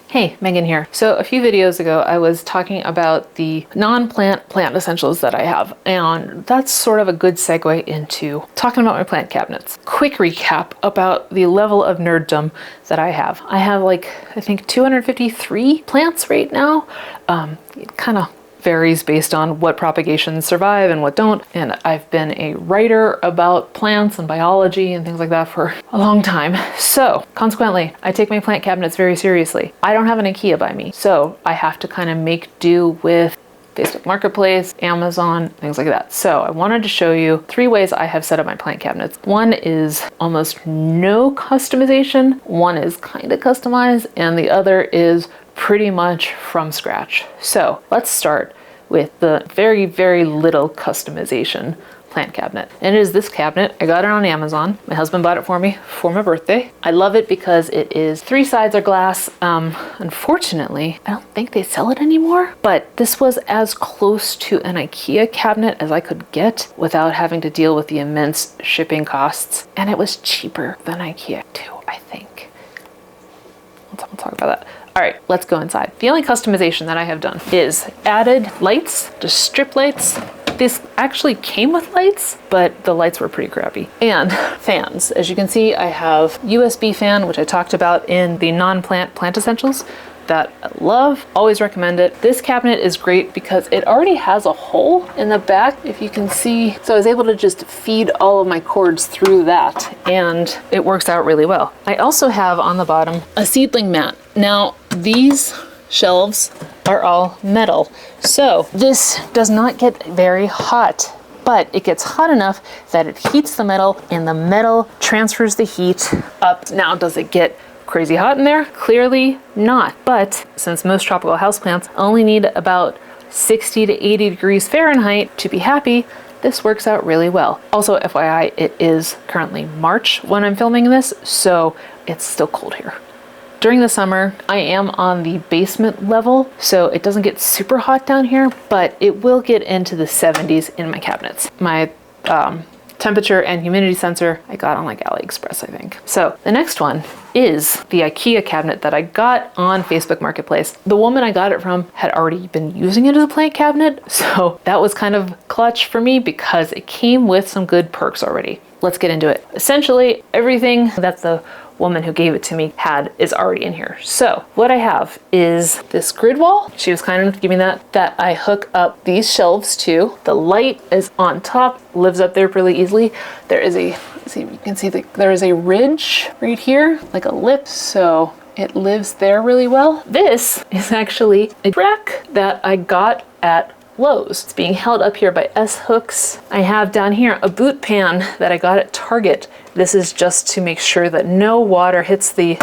Hey, Megan here. So a few videos ago, I was talking about the non-plant plant essentials that I have, and that's sort of a good segue into talking about my plant cabinets. Quick recap about the level of nerddom that I have. I have I think 253 plants right now. It kind of varies based on what propagations survive and what don't. And I've been a writer about plants and biology and things like that for a long time. So consequently, I take my plant cabinets very seriously. I don't have an Ikea by me, so I have to kind of make do with Facebook Marketplace, Amazon, things like that. So I wanted to show you 3 ways I have set up my plant cabinets. One is almost no customization, one is kind of customized, and the other is pretty much from scratch. So let's start with the very, very little customization plant cabinet. And it is this cabinet. I got it on Amazon. My husband bought it for me for my birthday. I love it because it is 3 sides are glass. Unfortunately, I don't think they sell it anymore, but this was as close to an Ikea cabinet as I could get without having to deal with the immense shipping costs. And it was cheaper than Ikea too, I think. We'll talk about that. All right, let's go inside. The only customization that I have done is added lights, just strip lights. This actually came with lights, but the lights were pretty crappy. And fans. As you can see, I have USB fan, which I talked about in the non-plant plant essentials that I love. Always recommend it. This cabinet is great because it already has a hole in the back, if you can see. So I was able to just feed all of my cords through that, and it works out really well. I also have on the bottom a seedling mat. Now, these shelves are all metal, so this does not get very hot, but it gets hot enough that it heats the metal and the metal transfers the heat up. Now, does it get crazy hot in there? Clearly not, but since most tropical houseplants only need about 60 to 80 degrees Fahrenheit to be happy, this works out really well. Also, FYI, it is currently March when I'm filming this, so it's still cold here. During the summer, I am on the basement level, so it doesn't get super hot down here, but it will get into the 70s in my cabinets. My temperature and humidity sensor I got on AliExpress, I think. So the next one is the Ikea cabinet that I got on Facebook Marketplace. The woman I got it from had already been using it as a plant cabinet, so that was kind of clutch for me because it came with some good perks already. Let's get into it. Essentially, everything that the woman who gave it to me is already in here. So what I have is this grid wall. She was kind enough to give me that I hook up these shelves to. The light is on top, lives up there really easily. There is you can see there is a ridge right here, like a lip, so it lives there really well. This is actually a rack that I got at Lowe's. It's being held up here by S-hooks. I have down here a boot pan that I got at Target. This is just to make sure that no water hits the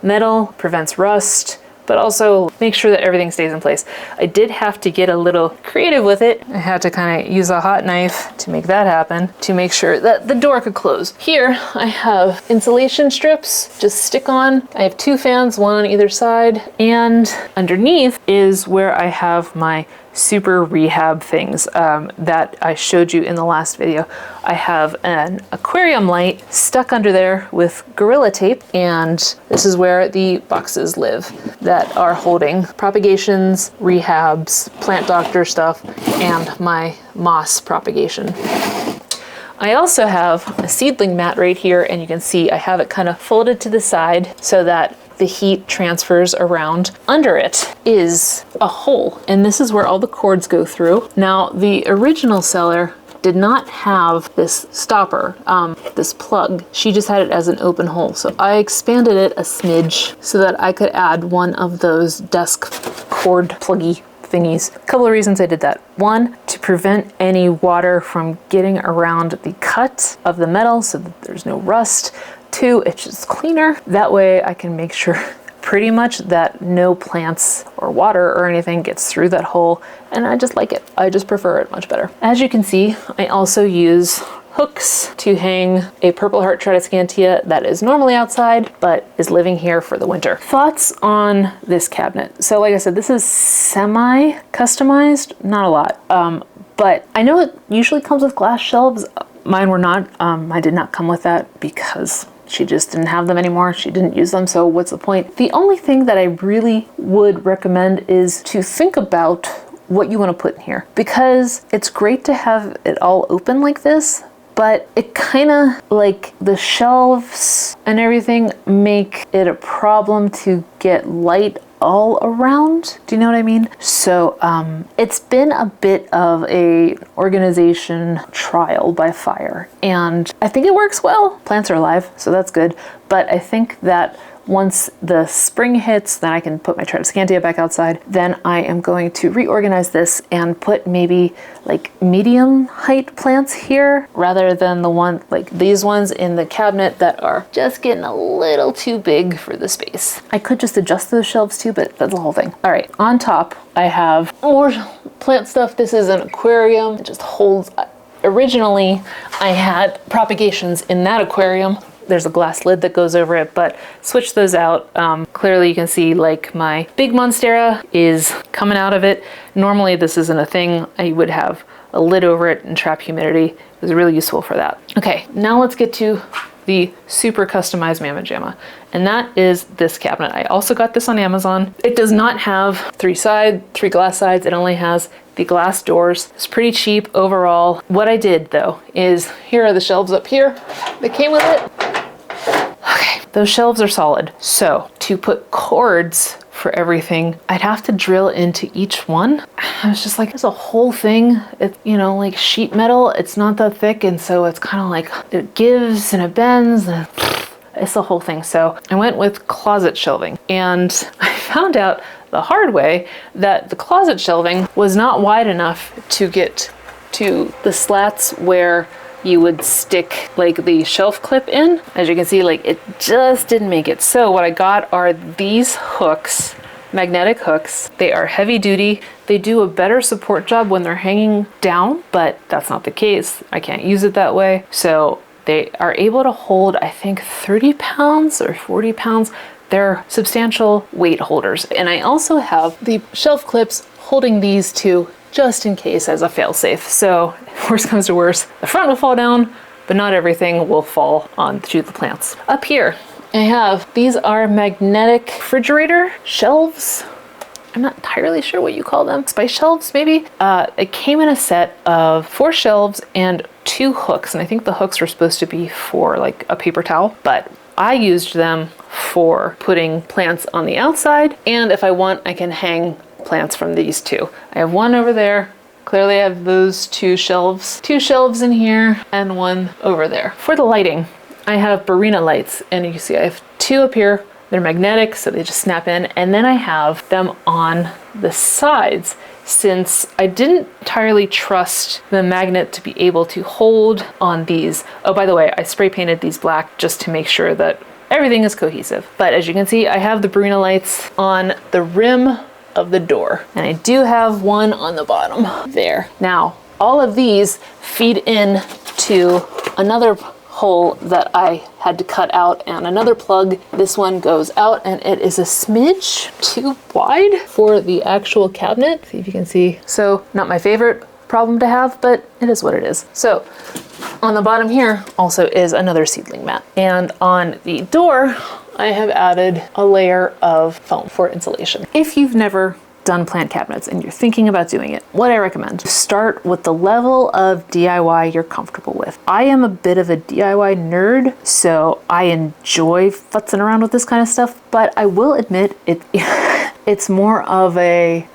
metal, prevents rust, but also make sure that everything stays in place. I did have to get a little creative with it. I had to kind of use a hot knife to make that happen, to make sure that the door could close. Here I have insulation strips, just stick on. I have 2 fans, one on either side, and underneath is where I have my super rehab things that I showed you in the last video. I have an aquarium light stuck under there with Gorilla Tape, and this is where the boxes live that are holding propagations, rehabs, plant doctor stuff, and my moss propagation. I also have a seedling mat right here, and you can see I have it kind of folded to the side so that the heat transfers around. Under it is a hole, and this is where all the cords go through. Now, the original seller did not have this stopper, this plug. She just had it as an open hole. So I expanded it a smidge so that I could add one of those desk cord pluggy thingies. A couple of reasons I did that. One, to prevent any water from getting around the cut of the metal so that there's no rust. 2, it's just cleaner. That way I can make sure pretty much that no plants or water or anything gets through that hole, and I just like it. I just prefer it much better. As you can see, I also use hooks to hang a Purple Heart Tradescantia that is normally outside but is living here for the winter. Thoughts on this cabinet. So like I said, this is semi-customized, not a lot, but I know it usually comes with glass shelves. Mine were not. I did not come with that because she just didn't have them anymore. She didn't use them, so what's the point? The only thing that I really would recommend is to think about what you want to put in here, because it's great to have it all open like this, but it kind of, like, the shelves and everything make it a problem to get light all around. Do you know what I mean? So it's been a bit of a organization trial by fire, and I think it works well. Plants are alive, so that's good. But I think that once the spring hits, then I can put my Tradescantia back outside. Then I am going to reorganize this and put maybe like medium height plants here rather than the one like these ones in the cabinet that are just getting a little too big for the space. I could just adjust those shelves too, but that's the whole thing. All right, on top I have more plant stuff. This is an aquarium. It just holds. Originally I had propagations in that aquarium. There's a glass lid that goes over it, but switch those out. Clearly you can see like my big Monstera is coming out of it. Normally this isn't a thing. I would have a lid over it and trap humidity. It was really useful for that. Okay, now let's get to the super customized Mamma Jamma, and that is this cabinet. I also got this on Amazon. It does not have three glass sides. It only has the glass doors. It's pretty cheap overall. What I did though is, here are the shelves up here that came with it. Okay, those shelves are solid. So to put cords for everything, I'd have to drill into each one. I was just like, there's a whole thing. It's, you know, like sheet metal. It's not that thick, and so it's kind of like it gives and it bends and it's the whole thing. So I went with closet shelving, and I found out the hard way that the closet shelving was not wide enough to get to the slats where you would stick like the shelf clip in. As you can see, like it just didn't make it. So what I got are these hooks, magnetic hooks. They are heavy duty. They do a better support job when they're hanging down, but that's not the case. I can't use it that way. So they are able to hold, I think 30 pounds or 40 pounds. They're substantial weight holders. And I also have the shelf clips holding these two just in case as a fail-safe. So worst comes to worst, the front will fall down, but not everything will fall onto the plants. Up here, I have, these are magnetic refrigerator shelves. I'm not entirely sure what you call them. Spice shelves, maybe? It came in a set of 4 shelves and 2 hooks, and I think the hooks were supposed to be for like a paper towel, but I used them for putting plants on the outside, and if I want, I can hang plants from these two. I have one over there. Clearly I have those 2 shelves. 2 shelves in here and one over there. For the lighting, I have Barina lights, and you can see I have 2 up here. They're magnetic, so they just snap in, and then I have them on the sides since I didn't entirely trust the magnet to be able to hold on these. Oh, by the way, I spray painted these black just to make sure that everything is cohesive. But as you can see, I have the Barina lights on the rim of the door, and I do have one on the bottom there. Now, all of these feed in to another hole that I had to cut out and another plug. This one goes out, and it is a smidge too wide for the actual cabinet. See if you can see. So not my favorite problem to have, but it is what it is. So on the bottom here also is another seedling mat, and on the door I have added a layer of foam for insulation. If you've never done plant cabinets and you're thinking about doing it, what I recommend, start with the level of DIY you're comfortable with. I am a bit of a DIY nerd, so I enjoy futzing around with this kind of stuff, but I will admit it's more of a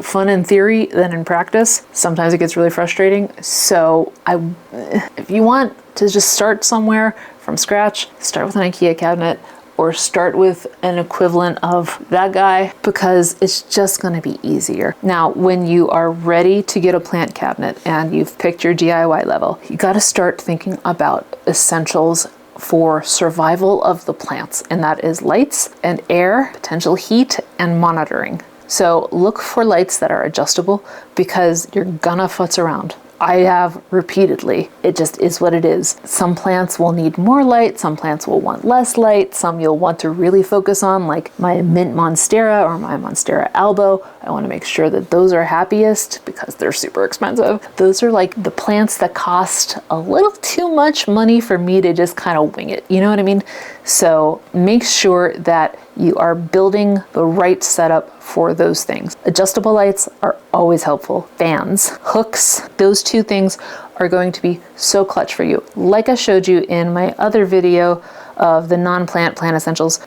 fun in theory than in practice. Sometimes it gets really frustrating. So if you want to just start somewhere from scratch, start with an Ikea cabinet, or start with an equivalent of that guy, because it's just going to be easier. Now, when you are ready to get a plant cabinet and you've picked your DIY level, you got to start thinking about essentials for survival of the plants, and that is lights and air, potential heat, and monitoring. So look for lights that are adjustable, because you're gonna futz around. I have repeatedly. It just is what it is. Some plants will need more light, some plants will want less light, some you'll want to really focus on, like my mint monstera or my monstera albo. I want to make sure that those are happiest because they're super expensive. Those are like the plants that cost a little too much money for me to just kind of wing it. You know what I mean? So make sure that you are building the right setup for those things. Adjustable lights are always helpful. Fans, hooks, those two things are going to be so clutch for you. Like I showed you in my other video of the non-plant plant essentials,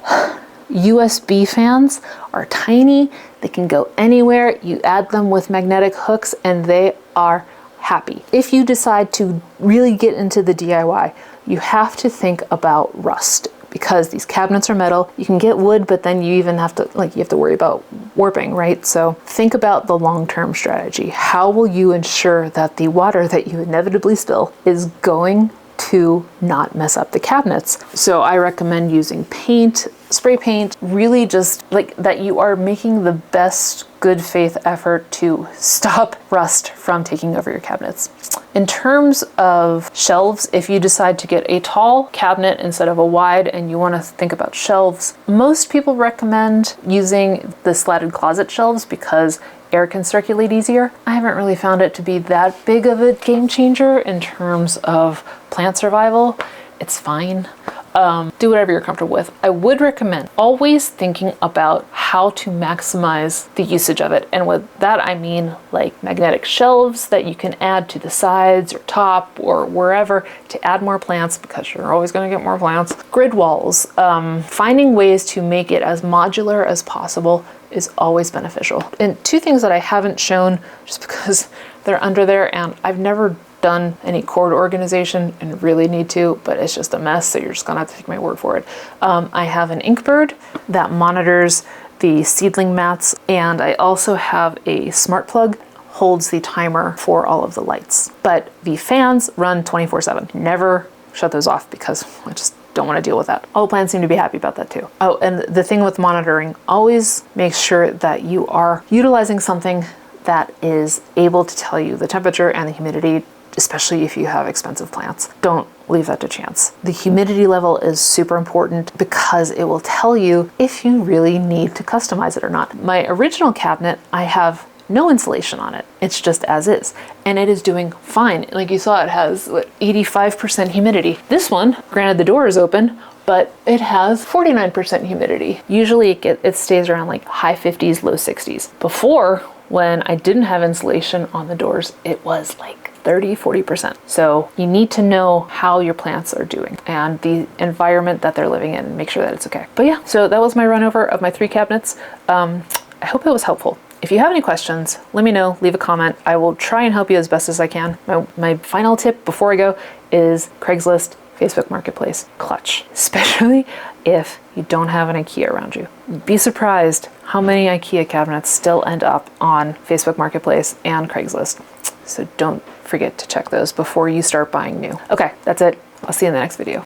USB fans are tiny. They can go anywhere. You add them with magnetic hooks and they are happy. If you decide to really get into the DIY, you have to think about rust, because these cabinets are metal. You can get wood, but then you even have to, you have to worry about warping, right? So think about the long-term strategy. How will you ensure that the water that you inevitably spill is going to not mess up the cabinets? So I recommend using paint, spray paint, really just like that you are making the best good faith effort to stop rust from taking over your cabinets. In terms of shelves, if you decide to get a tall cabinet instead of a wide and you want to think about shelves, most people recommend using the slatted closet shelves because air can circulate easier. I haven't really found it to be that big of a game changer in terms of plant survival. It's fine. Do whatever you're comfortable with. I would recommend always thinking about how to maximize the usage of it. And with that, I mean like magnetic shelves that you can add to the sides or top or wherever to add more plants, because you're always going to get more plants. Grid walls, finding ways to make it as modular as possible is always beneficial. And two things that I haven't shown just because they're under there and I've never done any cord organization and really need to, but it's just a mess, so you're just gonna have to take my word for it. I have an Inkbird that monitors the seedling mats, and I also have a smart plug holds the timer for all of the lights. But the fans run 24/7. Never shut those off because I just don't want to deal with that. All plants seem to be happy about that too. Oh, and the thing with monitoring, always make sure that you are utilizing something that is able to tell you the temperature and the humidity, especially if you have expensive plants. Don't leave that to chance. The humidity level is super important because it will tell you if you really need to customize it or not. My original cabinet, I have no insulation on it. It's just as is. And it is doing fine. Like you saw, it has 85% humidity. This one, granted the door is open, but it has 49% humidity. Usually it stays around like high 50s, low 60s. Before, when I didn't have insulation on the doors, it was like 30–40%. So you need to know how your plants are doing and the environment that they're living in and make sure that it's okay. But yeah, so that was my run over of my 3 cabinets. I hope it was helpful. If you have any questions, let me know, leave a comment. I will try and help you as best as I can. My final tip before I go is Craigslist, Facebook Marketplace, clutch, especially if you don't have an Ikea around you. Be surprised how many Ikea cabinets still end up on Facebook Marketplace and Craigslist. So don't forget to check those before you start buying new. Okay, that's it. I'll see you in the next video.